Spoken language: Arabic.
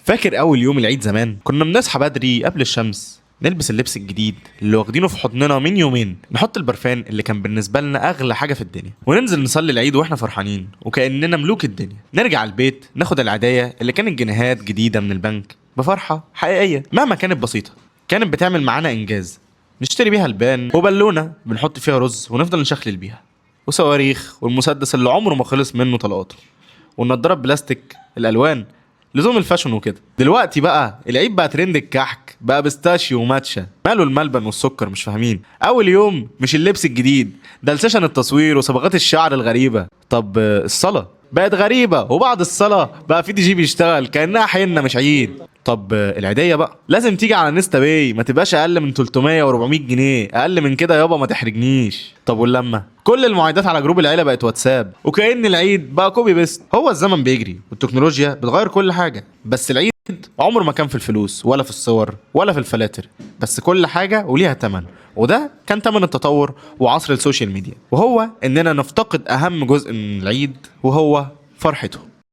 فاكر اول يوم العيد زمان كنا بنصحى بدري قبل الشمس، نلبس اللبس الجديد اللي واخدينه في حضننا من يومين، نحط البرفان اللي كان بالنسبه لنا اغلى حاجه في الدنيا، وننزل نصلي العيد واحنا فرحانين وكاننا ملوك الدنيا. نرجع البيت ناخد العدايه اللي كانت جنيهات جديده من البنك بفرحه حقيقيه مهما كانت بسيطه، كانت بتعمل معانا انجاز. نشتري بيها البان وبالونه بنحط فيها رز ونفضل نشخلل بيها، وصواريخ والمسدس اللي عمره ما خلص منه طلقاته، والنضاره بلاستيك الالوان لزوم الفاشن وكده. دلوقتي بقى العيد بقى ترند الكحك، بقى بيستاشيو وماتشا، ماله الملبن والسكر مش فاهمين. اول يوم مش اللبس الجديد ده، لسيشن التصوير وصبغات الشعر الغريبه. طب الصلاه بقت غريبه، وبعد الصلاه بقى في دي جي بيشتغل كانها حنه مش عيد. طب العيديه بقى لازم تيجي على نيستا باي، ما تبقاش اقل من 300 و400 جنيه، اقل من كده يابا ما تحرجنيش. طب واللمه كل المعايدات على جروب العيله بقت واتساب، وكأن العيد بقى كوبي بيست. هو الزمن بيجري والتكنولوجيا بتغير كل حاجه، بس العيد عمره ما كان في الفلوس ولا في الصور ولا في الفلاتر، بس كل حاجه وليها تمن، وده كان تمن التطور وعصر السوشيال ميديا، وهو اننا نفتقد اهم جزء من العيد وهو فرحته.